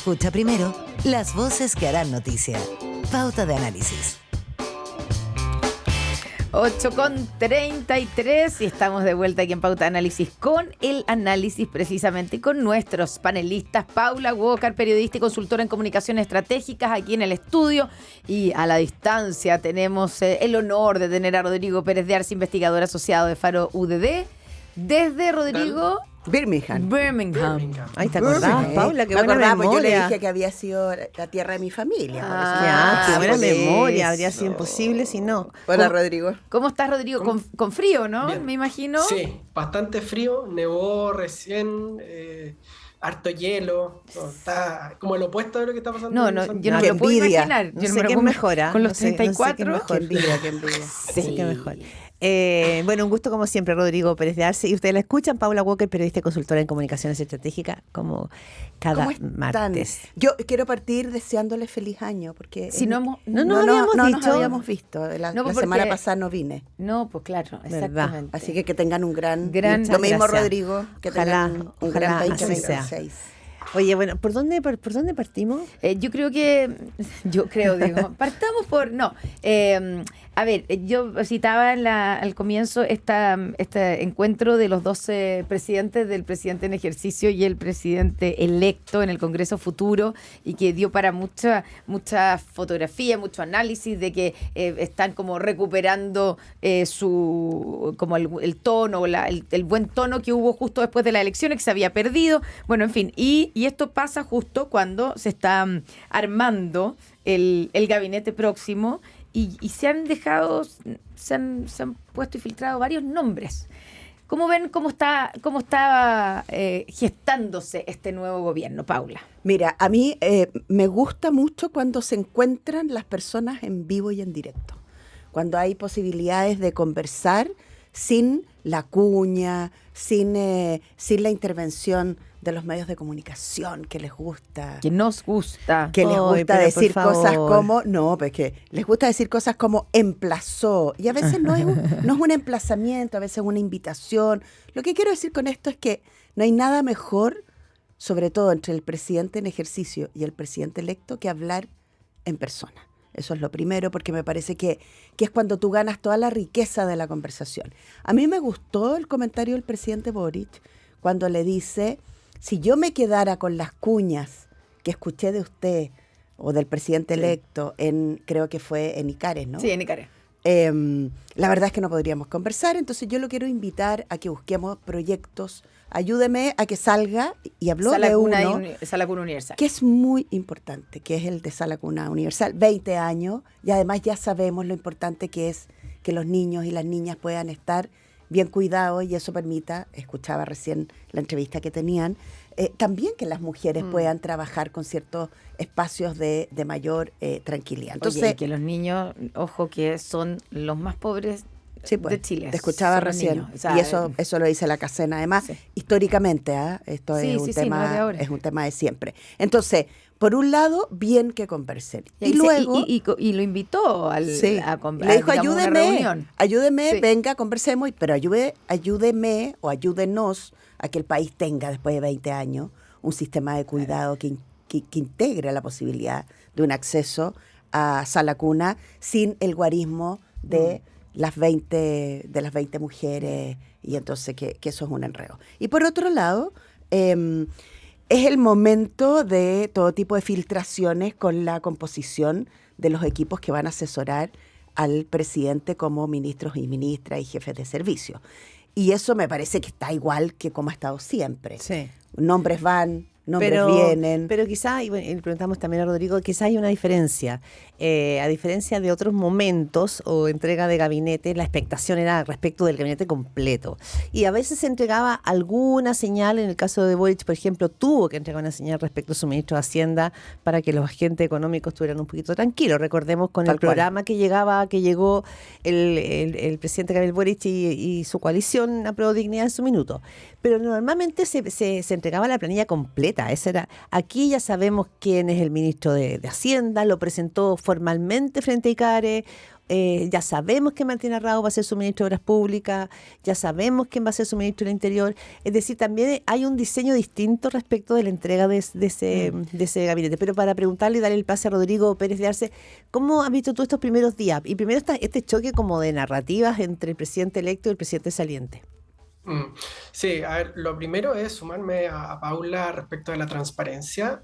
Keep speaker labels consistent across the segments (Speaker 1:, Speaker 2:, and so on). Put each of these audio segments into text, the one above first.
Speaker 1: Escucha primero las voces que harán noticia. Pauta de análisis.
Speaker 2: 8:33 y estamos de vuelta aquí en Pauta de Análisis con el análisis precisamente con nuestros panelistas. Paula Walker, periodista y consultora en comunicaciones estratégicas aquí en el estudio, y a la distancia tenemos el honor de tener a Rodrigo Pérez de Arce, investigador asociado de Faro UDD. Desde Rodrigo...
Speaker 3: Birmingham.
Speaker 4: Ahí te acordabas, Paula, qué buena memoria.
Speaker 3: Yo le dije que había sido la tierra de mi familia.
Speaker 4: Qué buena memoria,
Speaker 3: eso.
Speaker 4: habría sido imposible si no.
Speaker 3: Hola, Rodrigo.
Speaker 2: ¿Cómo estás, Rodrigo? Con frío, ¿no?
Speaker 5: Bien.
Speaker 2: Me imagino.
Speaker 5: Sí, bastante frío, nevó recién, harto hielo, no, está como el opuesto de lo que está pasando.
Speaker 2: No,
Speaker 5: en
Speaker 2: yo
Speaker 5: Santiago.
Speaker 2: no me lo puedo
Speaker 3: envidia.
Speaker 2: imaginar.
Speaker 4: No
Speaker 2: Yo
Speaker 4: sé
Speaker 2: me lo
Speaker 4: quién
Speaker 2: puedo-
Speaker 4: mejora.
Speaker 2: Con los
Speaker 4: No sé
Speaker 2: 34.
Speaker 4: quién mejor.
Speaker 3: Qué envidia, qué envidia.
Speaker 4: Sí, qué mejor. Bueno, un gusto como siempre, Rodrigo Pérez de Arce. Y ustedes la escuchan, Paula Walker, periodista y consultora en comunicaciones estratégicas, como cada
Speaker 3: ¿Cómo están?
Speaker 4: martes.
Speaker 3: Yo quiero partir deseándoles feliz año, porque
Speaker 2: Si no hemos-
Speaker 4: No nos habíamos
Speaker 3: nos
Speaker 4: dicho.
Speaker 3: habíamos visto. La
Speaker 2: No, porque-
Speaker 3: semana pasada no vine.
Speaker 2: No, pues claro,
Speaker 4: ¿Verdad?
Speaker 2: exactamente.
Speaker 3: Así que tengan un gran...
Speaker 2: Gran-
Speaker 3: lo mismo,
Speaker 4: gracias.
Speaker 3: Rodrigo, que
Speaker 4: Ojalá,
Speaker 3: tengan un
Speaker 4: ojalá
Speaker 3: gran
Speaker 4: así
Speaker 3: 2026.
Speaker 4: Oye, bueno, ¿por dónde partimos?
Speaker 2: Yo creo, digo, partamos por, no, a ver, yo citaba al comienzo este encuentro de los dos presidentes, del presidente en ejercicio y el presidente electo en el Congreso Futuro, y que dio para mucha fotografía, mucho análisis de que están como recuperando como el tono, el buen tono que hubo justo después de las elecciones, que se había perdido. Bueno, en fin, y esto pasa justo cuando se está armando el gabinete próximo, y se han puesto y filtrado varios nombres. ¿Cómo ven cómo está gestándose este nuevo gobierno, Paula?
Speaker 3: Mira, a mí me gusta mucho cuando se encuentran las personas en vivo y en directo. Cuando hay posibilidades de conversar sin la cuña, sin la intervención de los medios de comunicación que les gusta.
Speaker 2: Que nos gusta.
Speaker 3: Que les
Speaker 4: Ay,
Speaker 3: gusta
Speaker 4: pero
Speaker 3: decir
Speaker 4: por
Speaker 3: cosas
Speaker 4: favor.
Speaker 3: como, no, pues que les gusta decir cosas como emplazó, y a veces no es un emplazamiento, a veces es una invitación. Lo que quiero decir con esto es que no hay nada mejor, sobre todo entre el presidente en ejercicio y el presidente electo, que hablar en persona. Eso es lo primero, porque me parece que es cuando tú ganas toda la riqueza de la conversación. A mí me gustó el comentario del presidente Boric cuando le dice: si yo me quedara con las cuñas que escuché de usted o del presidente electo, creo que fue en Icares, ¿no?
Speaker 2: Sí, en Icares.
Speaker 3: La verdad es que no podríamos conversar, entonces yo lo quiero invitar a que busquemos proyectos. Ayúdeme a que salga, y habló
Speaker 2: Sala
Speaker 3: de
Speaker 2: Cuna
Speaker 3: uno
Speaker 2: Sala Cuna Universal.
Speaker 3: que es muy importante, que es el de Sala Cuna Universal, 20 años, y además ya sabemos lo importante que es que los niños y las niñas puedan estar bien cuidados, y eso permita, escuchaba recién la entrevista que tenían, también que las mujeres puedan trabajar con ciertos espacios de mayor tranquilidad.
Speaker 2: Entonces,
Speaker 3: Entonces,
Speaker 2: que los niños, ojo, que son los más pobres
Speaker 3: sí, pues,
Speaker 2: de Chile.
Speaker 3: te escuchaba
Speaker 2: son los
Speaker 3: recién,
Speaker 2: niños. O sea,
Speaker 3: y eso lo dice la Casena, además,
Speaker 2: sí.
Speaker 3: históricamente, esto
Speaker 2: Sí,
Speaker 3: es un
Speaker 2: sí, sí, no es de ahora.
Speaker 3: es un tema de siempre. Entonces, por un lado, bien que conversen,
Speaker 2: y
Speaker 3: luego...
Speaker 2: y lo invitó
Speaker 3: Sí.
Speaker 2: a
Speaker 3: Le dijo:
Speaker 2: digamos, una reunión.
Speaker 3: ayúdeme,
Speaker 2: Sí.
Speaker 3: venga, conversemos, pero ayúdeme o ayúdenos a que el país tenga, después de 20 años, un sistema de cuidado que integre la posibilidad de un acceso a Sala Cuna sin el guarismo de las 20 mujeres, y entonces que eso es un enredo. Y por otro lado, es el momento de todo tipo de filtraciones con la composición de los equipos que van a asesorar al presidente como ministros y ministras y jefes de servicio. Y eso me parece que está igual que como ha estado siempre.
Speaker 4: Sí.
Speaker 3: Nombres van, nombres vienen.
Speaker 4: Pero quizá, y bueno, y le preguntamos también a Rodrigo, quizá hay una diferencia. A diferencia de otros momentos o entrega de gabinete, la expectación era respecto del gabinete completo. Y a veces se entregaba alguna señal. En el caso de Boric, por ejemplo, tuvo que entregar una señal respecto a su ministro de Hacienda para que los agentes económicos estuvieran un poquito tranquilos. Recordemos con
Speaker 3: Tal
Speaker 4: el
Speaker 3: cual.
Speaker 4: programa que llegó el presidente Gabriel Boric y su coalición a Prueba de Dignidad en su minuto. Pero normalmente se entregaba la planilla completa. Aquí ya sabemos quién es el ministro de Hacienda, lo presentó formalmente frente a Icares, ya sabemos que Martina Rao va a ser su ministro de Obras Públicas, ya sabemos quién va a ser su ministro del Interior. Es decir, también hay un diseño distinto respecto de la entrega de ese gabinete. Pero para preguntarle y darle el pase a Rodrigo Pérez de Arce, ¿cómo has visto tú estos primeros días? Y primero está este choque como de narrativas entre el presidente electo y el presidente saliente.
Speaker 5: Sí, a ver, lo primero es sumarme a Paula respecto de la transparencia.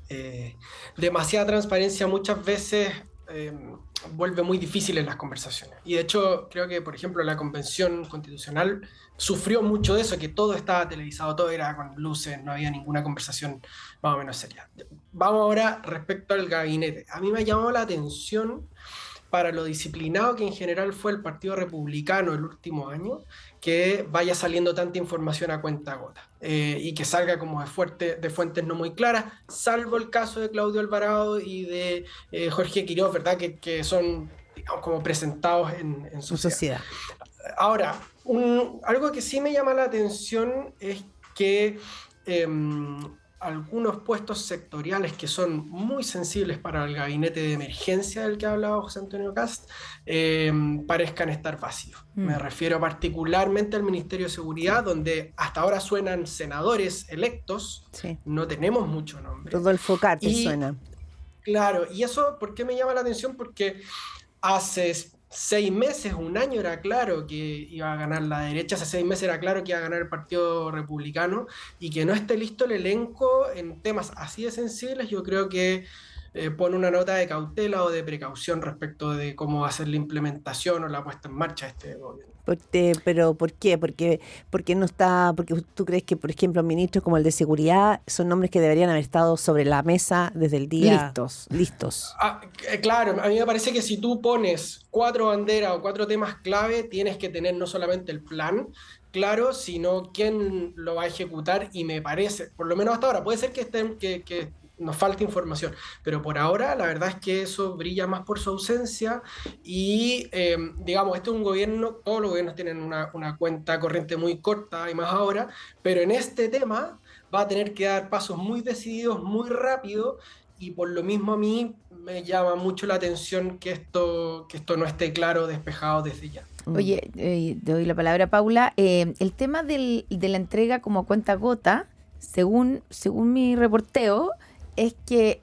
Speaker 5: Demasiada transparencia muchas veces vuelve muy difíciles las conversaciones. Y de hecho, creo que, por ejemplo, la Convención Constitucional sufrió mucho de eso, que todo estaba televisado, todo era con luces, no había ninguna conversación más o menos seria. Vamos ahora respecto al gabinete. A mí me ha llamado la atención para lo disciplinado que en general fue el Partido Republicano el último año, que vaya saliendo tanta información a cuenta-gota y que salga como de fuentes no muy claras, salvo el caso de Claudio Alvarado y de Jorge Quiroz, ¿verdad? Que son, digamos, como presentados en sociedad. Ahora, algo que sí me llama la atención es que algunos puestos sectoriales que son muy sensibles para el gabinete de emergencia del que ha hablado José Antonio Kast parezcan estar vacíos. Me refiero particularmente al Ministerio de Seguridad, donde hasta ahora suenan senadores electos, no tenemos mucho nombre.
Speaker 4: Rodolfo Cartes suena.
Speaker 5: Claro, y eso, ¿por qué me llama la atención? Porque hace 6 meses, un año era claro que iba a ganar la derecha, hace 6 meses era claro que iba a ganar el Partido Republicano, y que no esté listo el elenco en temas así de sensibles, yo creo que pone una nota de cautela o de precaución respecto de cómo va a ser la implementación o la puesta en marcha de este gobierno.
Speaker 4: ¿Pero por qué? Porque no está, porque tú crees que, por ejemplo, ministros como el de Seguridad son nombres que deberían haber estado sobre la mesa desde el día listos.
Speaker 5: Claro, a mí me parece que si tú pones 4 banderas o 4 temas clave, tienes que tener no solamente el plan claro, sino quién lo va a ejecutar, y me parece, por lo menos hasta ahora, puede ser que nos falta información, pero por ahora la verdad es que eso brilla más por su ausencia y digamos, este es un gobierno, todos los gobiernos tienen una cuenta corriente muy corta y más ahora, pero en este tema va a tener que dar pasos muy decididos, muy rápido, y por lo mismo a mí me llama mucho la atención que esto no esté claro, despejado desde ya.
Speaker 2: Oye, doy la palabra a Paula. El tema de la entrega como cuenta gota, según mi reporteo, es que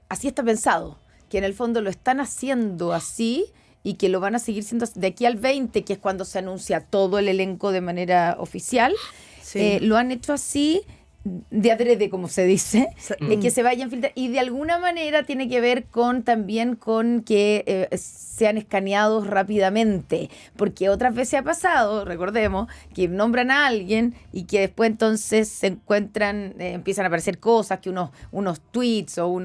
Speaker 2: así está pensado, que en el fondo lo están haciendo así y que lo van a seguir siendo de aquí al 20, que es cuando se anuncia todo el elenco de manera oficial. Lo han hecho así de adrede, como se dice, que se vayan filtrando, y de alguna manera tiene que ver también con que sean escaneados rápidamente, porque otras veces ha pasado, recordemos, que nombran a alguien y que después entonces se encuentran, empiezan a aparecer cosas, que unos tweets o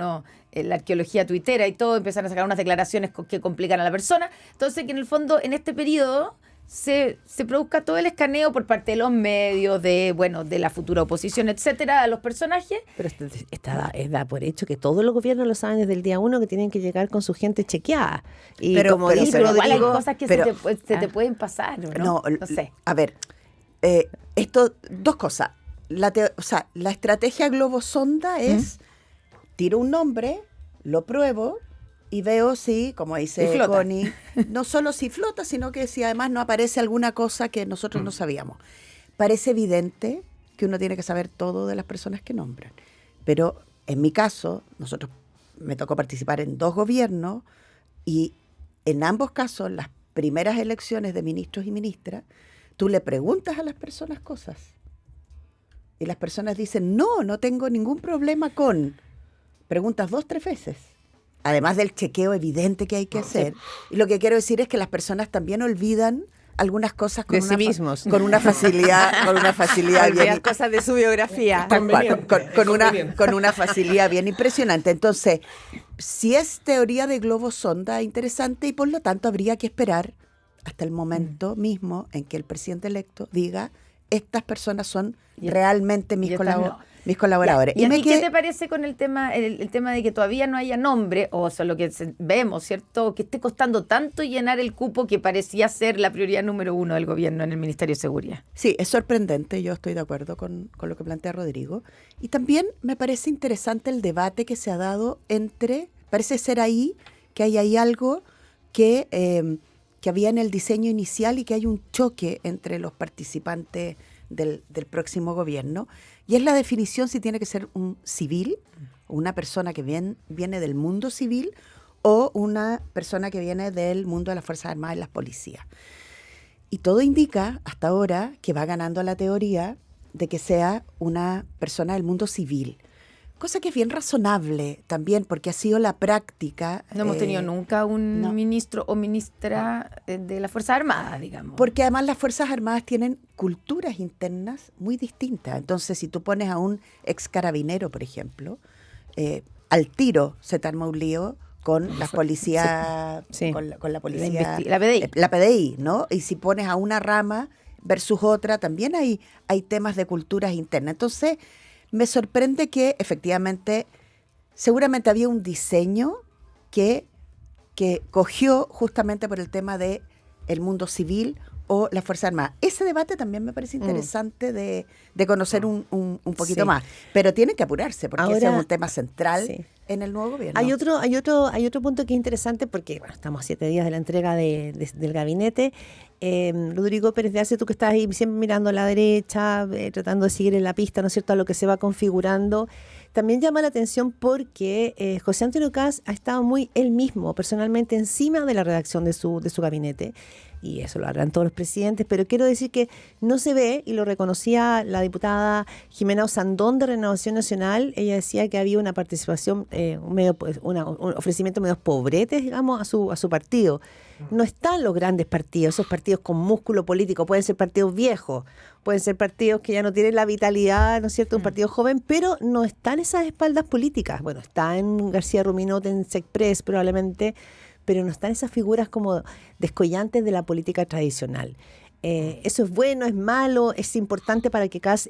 Speaker 2: la arqueología tuitera y todo, empiezan a sacar unas declaraciones que complican a la persona. Entonces, que en el fondo, en este periodo, se produzca todo el escaneo por parte de los medios, de la futura oposición, etcétera, a los personajes.
Speaker 4: Pero da por hecho que todos los gobiernos lo saben desde el día 1, que tienen que llegar con su gente chequeada. Y
Speaker 2: pero
Speaker 4: Rodrigo,
Speaker 2: igual hay cosas que se te pueden pasar, ¿no? No sé.
Speaker 3: A ver, esto, 2 cosas. La estrategia globo sonda es tiro un nombre, lo pruebo y veo si, como dice Connie, no solo si flota, sino que si además no aparece alguna cosa que nosotros no sabíamos. Parece evidente que uno tiene que saber todo de las personas que nombran. Pero en mi caso, me tocó participar en 2 gobiernos y en ambos casos, las primeras elecciones de ministros y ministras, tú le preguntas a las personas cosas. Y las personas dicen, no tengo ningún problema con... Preguntas 2, 3 veces. Además del chequeo evidente que hay que hacer. Y lo que quiero decir es que las personas también olvidan algunas cosas con una facilidad
Speaker 4: bien, cosas de su biografía.
Speaker 3: Con una facilidad bien impresionante. Entonces, si es teoría de globo sonda, interesante, y por lo tanto habría que esperar hasta el momento mismo en que el presidente electo diga, estas personas son realmente mis colaboradores.
Speaker 2: ¿Y qué te parece con el tema de que todavía no haya nombre, o sea, lo que vemos, ¿cierto? Que esté costando tanto llenar el cupo que parecía ser la prioridad número 1 del gobierno en el Ministerio de Seguridad?
Speaker 3: Sí, es sorprendente, yo estoy de acuerdo con lo que plantea Rodrigo. Y también me parece interesante el debate que se ha dado parece ser ahí, que hay ahí algo que había en el diseño inicial y que hay un choque entre los participantes del próximo gobierno, y es la definición si tiene que ser un civil, una persona que viene del mundo civil, o una persona que viene del mundo de las Fuerzas Armadas y las policías. Y todo indica hasta ahora que va ganando la teoría de que sea una persona del mundo civil. Cosa que es bien razonable también, porque ha sido la práctica.
Speaker 2: No hemos tenido nunca un
Speaker 3: no.
Speaker 2: ministro o ministra de las Fuerzas Armadas, digamos.
Speaker 3: Porque además las Fuerzas Armadas tienen culturas internas muy distintas. Entonces, si tú pones a un ex carabinero, por ejemplo, al tiro se te arma un lío con las policías,
Speaker 2: Sí.
Speaker 3: con la policía,
Speaker 2: La PDI.
Speaker 3: la PDI, ¿no? Y si pones a una rama versus otra, también hay temas de culturas internas. Entonces, me sorprende que efectivamente, seguramente había un diseño que cogió justamente por el tema de el mundo civil o las Fuerzas Armadas. Ese debate también me parece interesante de conocer un poquito más. Pero tienen que apurarse, porque
Speaker 4: Ahora,
Speaker 3: ese es un tema central
Speaker 4: sí.
Speaker 3: en el nuevo gobierno.
Speaker 4: Hay otro punto que es interesante porque bueno, estamos a 7 días de la entrega del gabinete. Rodrigo Pérez de Arce, tú que estás ahí siempre mirando a la derecha, tratando de seguir en la pista, ¿no es cierto?, a lo que se va configurando. También llama la atención porque José Antonio Kast ha estado muy él mismo, personalmente, encima de la redacción de su gabinete. Y eso lo harán todos los presidentes, pero quiero decir que no se ve, y lo reconocía la diputada Jimena Osandón de Renovación Nacional. Ella decía que había una participación, un ofrecimiento medio pobretes, digamos, a su partido. No están los grandes partidos, esos partidos con músculo político, pueden ser partidos viejos, pueden ser partidos que ya no tienen la vitalidad, ¿no es cierto?, un partido joven, pero no están esas espaldas políticas. Bueno, está en García Ruminote, en Secpress probablemente, pero no están esas figuras como descollantes de la política tradicional. Eso es bueno, es malo, es importante para que Kast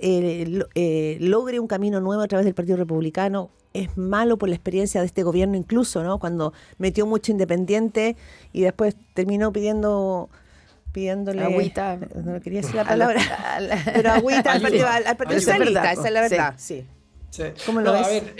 Speaker 4: logre un camino nuevo a través del Partido Republicano. Es malo por la experiencia de este gobierno incluso, ¿no?, cuando metió mucho independiente y después terminó pidiéndole
Speaker 2: agüita,
Speaker 4: no quería decir la palabra, pero agüita al Partido Socialista, esa es la verdad. Sí.
Speaker 5: Sí.
Speaker 4: ¿Cómo lo ves?
Speaker 5: A ver,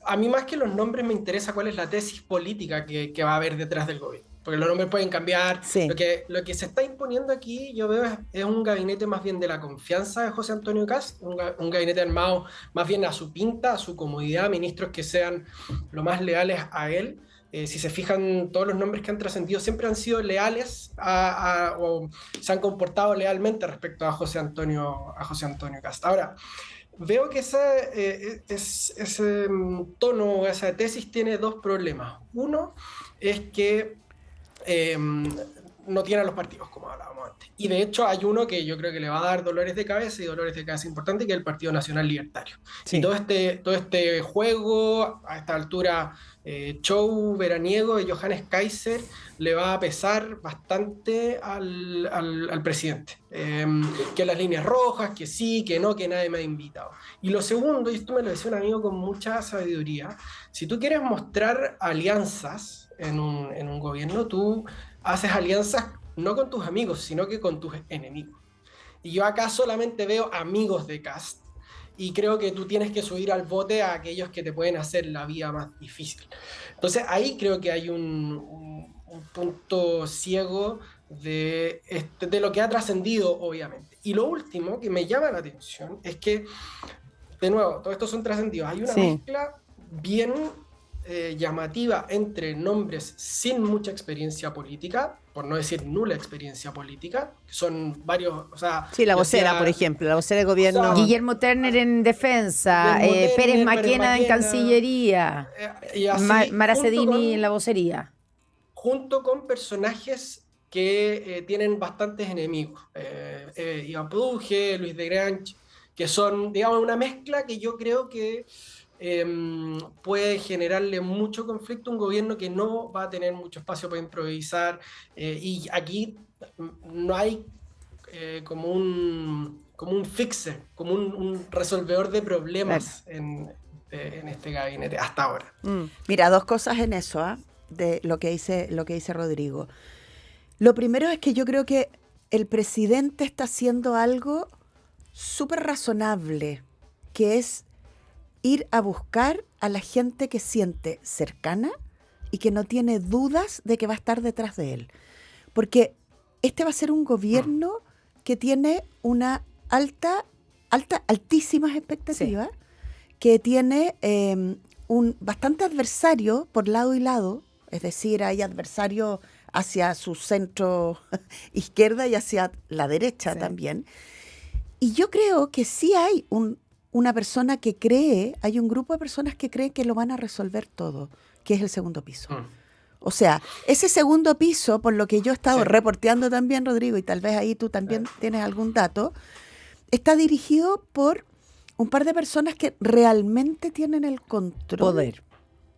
Speaker 5: a mí más que los nombres me interesa cuál es la tesis política que va a haber detrás del gobierno. Porque los nombres pueden cambiar.
Speaker 4: Sí.
Speaker 5: Lo que se está imponiendo aquí, yo veo, es un gabinete más bien de la confianza de José Antonio Kast, un gabinete armado más bien a su pinta, a su comodidad, ministros que sean lo más leales a él. Si se fijan, todos los nombres que han trascendido siempre han sido leales o se han comportado lealmente respecto a José Antonio Kast. Ahora, veo que ese tono, esa tesis tiene dos problemas. Uno es que no tiene a los partidos, como hablábamos antes. Y de hecho hay uno que yo creo que le va a dar dolores de cabeza importantes, que es el Partido Nacional Libertario.
Speaker 4: Sí.
Speaker 5: Y todo este juego, a esta altura, show veraniego de Johannes Kaiser, le va a pesar bastante al presidente. Que las líneas rojas, que sí, que no, que nadie me ha invitado. Y lo segundo, y esto me lo decía un amigo con mucha sabiduría, si tú quieres mostrar alianzas en un gobierno, tú haces alianzas no con tus amigos, sino que con tus enemigos. Y yo acá solamente veo amigos de Kast, y creo que tú tienes que subir al bote a aquellos que te pueden hacer la vida más difícil. Entonces ahí creo que hay un punto ciego de lo que ha trascendido, obviamente. Y lo último que me llama la atención es que, de nuevo, todos estos son trascendidos. Hay una mezcla bien llamativa entre nombres sin mucha experiencia política, por no decir nula experiencia política, que son varios, o sea...
Speaker 4: Sí, la vocera, por ejemplo, la vocera del gobierno.
Speaker 2: Guillermo Turner en defensa, Pérez Maquena en Cancillería, Mara Cedini en la vocería.
Speaker 5: Junto con personajes que tienen bastantes enemigos. Iván Produje, Luis de Grange, que son, digamos, una mezcla que yo creo que puede generarle mucho conflicto a un gobierno que no va a tener mucho espacio para improvisar, y aquí no hay como un fixer, como un resolvedor de problemas en este gabinete hasta ahora.
Speaker 3: Mira, dos cosas en eso, de lo que dice Rodrigo. Lo primero es que yo creo que el presidente está haciendo algo súper razonable, que es ir a buscar a la gente que siente cercana y que no tiene dudas de que va a estar detrás de él. Porque este va a ser un gobierno que tiene una altísimas expectativas, que tiene un bastante adversario por lado y lado, es decir, hay adversarios hacia su centro izquierda y hacia la derecha también. Y yo creo que sí hay una persona que cree, hay un grupo de personas que creen que lo van a resolver todo, que es el segundo piso. O sea, ese segundo piso, por lo que yo he estado reporteando también, Rodrigo, y tal vez ahí tú también tienes algún dato, está dirigido por un par de personas que realmente tienen el control.
Speaker 4: Poder.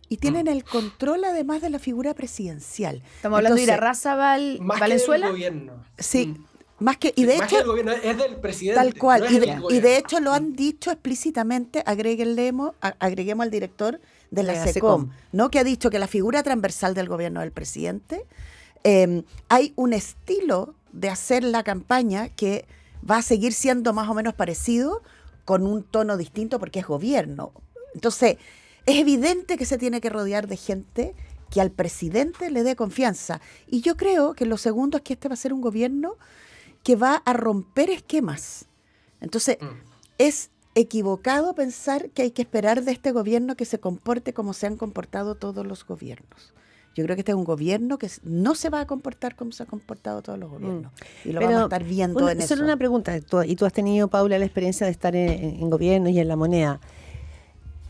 Speaker 3: Y tienen el control además de la figura presidencial.
Speaker 2: Estamos hablando de Irarrázaval, Valenzuela.
Speaker 5: Más que del gobierno.
Speaker 3: Sí, más que, y de
Speaker 5: Más
Speaker 3: hecho,
Speaker 5: que del gobierno, es del presidente.
Speaker 3: tal cual.
Speaker 5: No es
Speaker 3: Y
Speaker 5: del
Speaker 3: de
Speaker 5: gobierno.
Speaker 3: hecho lo han dicho explícitamente, agreguemos al director de la SECOM, ¿no? Que ha dicho que la figura transversal del gobierno del presidente, hay un estilo de hacer la campaña que va a seguir siendo más o menos parecido, con un tono distinto porque es gobierno. Entonces, es evidente que se tiene que rodear de gente que al presidente le dé confianza. Y yo creo que lo segundo es que este va a ser un gobierno que va a romper esquemas. Entonces, es equivocado pensar que hay que esperar de este gobierno que se comporte como se han comportado todos los gobiernos. Yo creo que este es un gobierno que no se va a comportar como se han comportado todos los gobiernos. Y lo vamos a estar viendo en eso.
Speaker 4: Solo una pregunta, y tú has tenido, Paula, la experiencia de estar en gobiernos y en la moneda.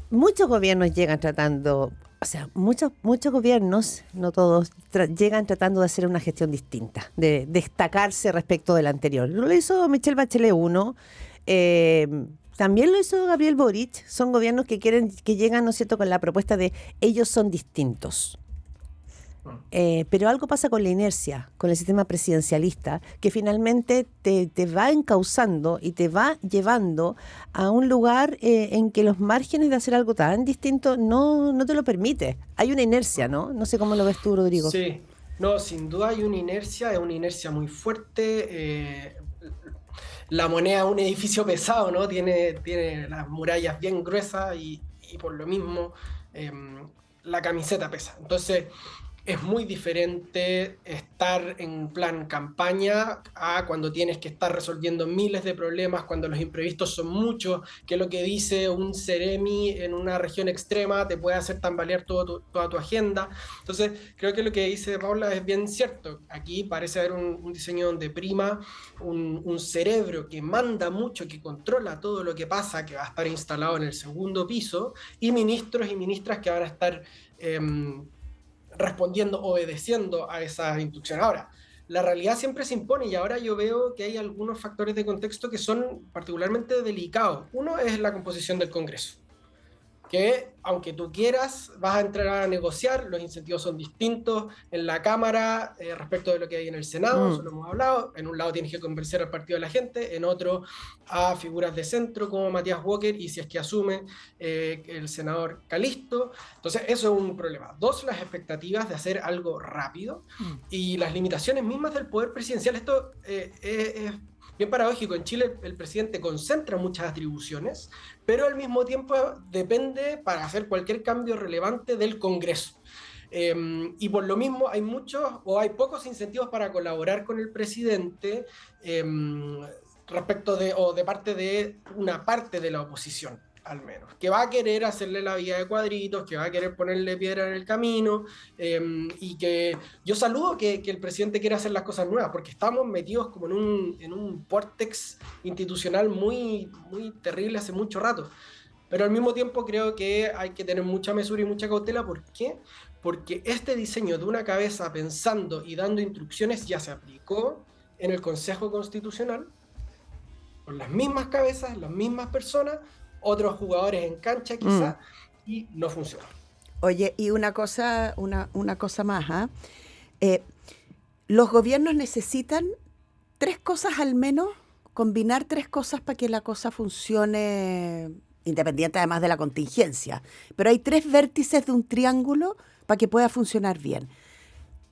Speaker 4: Muchos gobiernos llegan tratando, o sea, muchos gobiernos, no todos, llegan tratando de hacer una gestión distinta, de destacarse respecto del anterior. Lo hizo Michelle Bachelet 1, también lo hizo Gabriel Boric. Son gobiernos que llegan, ¿no es cierto?, con la propuesta de ellos son distintos. Pero algo pasa con la inercia, con el sistema presidencialista, que finalmente te va encauzando y te va llevando a un lugar en que los márgenes de hacer algo tan distinto no te lo permite. Hay una inercia, ¿no? No sé cómo lo ves tú, Rodrigo.
Speaker 5: Sí, no, sin duda hay una inercia, es una inercia muy fuerte. La moneda es un edificio pesado, ¿no? Tiene las murallas bien gruesas y por lo mismo la camiseta pesa. Entonces, es muy diferente estar en plan campaña a cuando tienes que estar resolviendo miles de problemas, cuando los imprevistos son muchos, que lo que dice un seremi en una región extrema te puede hacer tambalear toda tu agenda. Entonces, creo que lo que dice Paula es bien cierto. Aquí parece haber un diseño donde prima un cerebro que manda mucho, que controla todo lo que pasa, que va a estar instalado en el segundo piso, y ministros y ministras que van a estar respondiendo, obedeciendo a esas instrucciones. Ahora, la realidad siempre se impone y ahora yo veo que hay algunos factores de contexto que son particularmente delicados. Uno es la composición del Congreso, que aunque tú quieras, vas a entrar a negociar, los incentivos son distintos en la Cámara respecto de lo que hay en el Senado, eso lo hemos hablado. En un lado tienes que convencer al partido de la gente, en otro a figuras de centro como Matías Walker, y si es que asume el senador Calisto. Entonces eso es un problema. Dos, las expectativas de hacer algo rápido y las limitaciones mismas del poder presidencial. Esto es bien paradójico. En Chile el presidente concentra muchas atribuciones, pero al mismo tiempo depende para hacer cualquier cambio relevante del Congreso. Y por lo mismo hay pocos incentivos para colaborar con el presidente respecto de parte de una parte de la oposición, al menos, que va a querer hacerle la vida de cuadritos, que va a querer ponerle piedra en el camino, y que yo saludo que el presidente quiera hacer las cosas nuevas, porque estamos metidos como en un vórtex institucional muy, muy terrible hace mucho rato. Pero al mismo tiempo creo que hay que tener mucha mesura y mucha cautela. ¿Por qué? Porque este diseño de una cabeza pensando y dando instrucciones ya se aplicó en el Consejo Constitucional, con las mismas cabezas, las mismas personas, otros jugadores en cancha quizá, y no funciona.
Speaker 3: Oye, y una cosa más, los gobiernos necesitan 3 cosas al menos, combinar 3 cosas para que la cosa funcione, independiente además de la contingencia. Pero hay 3 vértices de un triángulo para que pueda funcionar bien: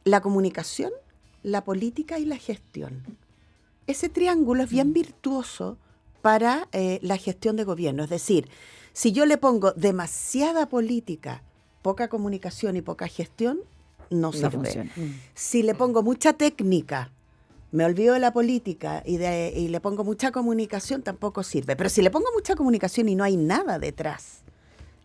Speaker 3: la comunicación, la política y la gestión. Ese triángulo es bien virtuoso para la gestión de gobierno. Es decir, si yo le pongo demasiada política poca comunicación y poca gestión, no sirve.
Speaker 2: funciona.
Speaker 3: Si le pongo mucha técnica, me olvido de la política y le pongo mucha comunicación, tampoco sirve. Pero si le pongo mucha comunicación y no hay nada detrás,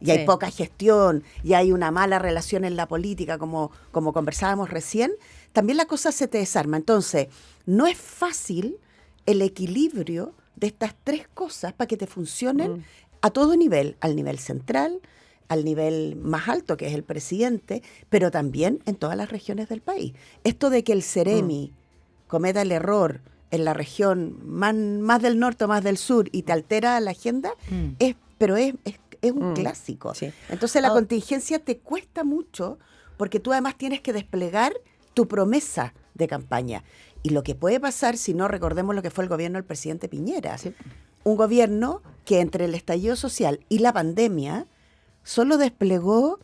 Speaker 3: y hay poca gestión, y hay una mala relación en la política, como conversábamos recién, también la cosa se te desarma. Entonces, no es fácil el equilibrio de estas tres cosas para que te funcionen a todo nivel, al nivel central, al nivel más alto, que es el presidente, pero también en todas las regiones del país. Esto de que el Ceremi cometa el error en la región más del norte o más del sur y te altera la agenda, es un clásico.
Speaker 4: Sí.
Speaker 3: Entonces la contingencia te cuesta mucho porque tú además tienes que desplegar tu promesa de campaña. Y lo que puede pasar, si no recordemos lo que fue el gobierno del presidente Piñera, un gobierno que entre el estallido social y la pandemia solo desplegó,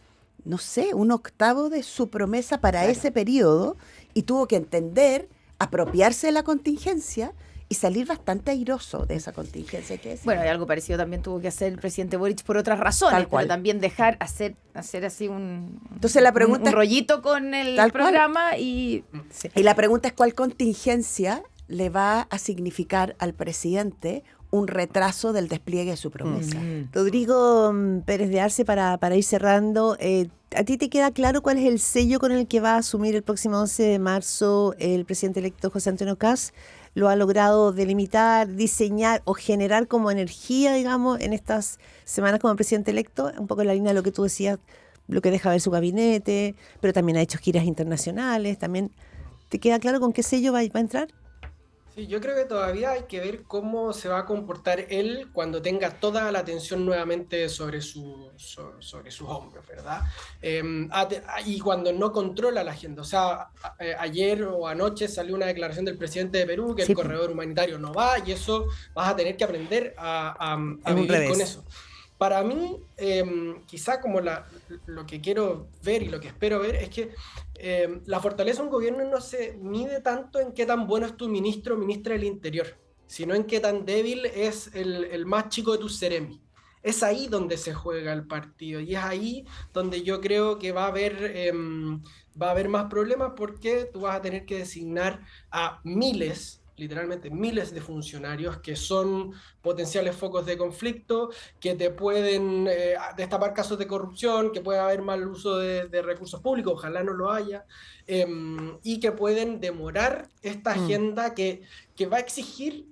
Speaker 3: no sé, 1/8 de su promesa para ese periodo y tuvo que entender, apropiarse de la contingencia y salir bastante airoso de esa contingencia que es.
Speaker 2: Bueno, y algo parecido también tuvo que hacer el presidente Boric por otras razones,
Speaker 3: Tal cual.
Speaker 2: pero también dejar hacer así un,
Speaker 3: Entonces la pregunta
Speaker 2: un
Speaker 3: es-
Speaker 2: rollito con el
Speaker 3: Tal cual.
Speaker 2: programa y
Speaker 3: Y la pregunta es cuál contingencia le va a significar al presidente un retraso del despliegue de su promesa.
Speaker 4: Rodrigo Pérez de Arce, para ir cerrando, ¿a ti te queda claro cuál es el sello con el que va a asumir el próximo 11 de marzo el presidente electo José Antonio Kast? ¿Lo ha logrado delimitar, diseñar o generar como energía, digamos, en estas semanas como presidente electo? Un poco en la línea de lo que tú decías, lo que deja ver su gabinete, pero también ha hecho giras internacionales. También, ¿te queda claro con qué sello va a entrar?
Speaker 5: Sí, yo creo que todavía hay que ver cómo se va a comportar él cuando tenga toda la atención nuevamente sobre sus hombros, ¿verdad? Y cuando no controla la agenda. O sea, ayer o anoche salió una declaración del presidente de Perú que el corredor humanitario no va, y eso vas a tener que aprender a vivir con eso. Para mí, quizá como lo que quiero ver y lo que espero ver es que la fortaleza de un gobierno no se mide tanto en qué tan bueno es tu ministro o ministra del Interior, sino en qué tan débil es el más chico de tus Ceremi. Es ahí donde se juega el partido y es ahí donde yo creo que va a haber más problemas porque tú vas a tener que designar a literalmente miles de funcionarios que son potenciales focos de conflicto, que te pueden destapar casos de corrupción, que puede haber mal uso de recursos públicos, ojalá no lo haya, y que pueden demorar esta agenda que va a exigir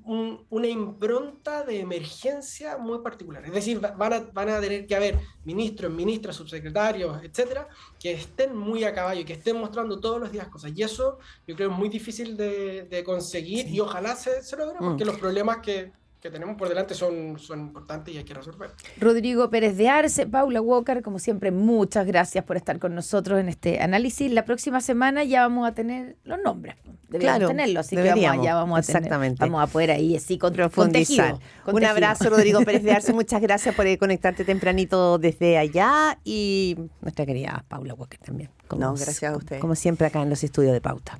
Speaker 5: una impronta de emergencia muy particular. Es decir, van a tener que haber ministros, ministras, subsecretarios, etcétera, que estén muy a caballo, que estén mostrando todos los días cosas. Y eso yo creo es muy difícil de conseguir y ojalá se logre, porque los problemas que tenemos por delante son importantes y hay que resolver.
Speaker 2: Rodrigo Pérez de Arce, Paula Walker, como siempre, muchas gracias por estar con nosotros en este análisis. La próxima semana ya vamos a tener los nombres. Deberíamos tenerlos, así que vamos a poder ahí así
Speaker 4: profundizar. Un abrazo, Rodrigo Pérez de Arce, muchas gracias por conectarte tempranito desde allá y nuestra querida Paula Walker también.
Speaker 3: Gracias a ustedes.
Speaker 4: Como siempre acá en los estudios de Pauta.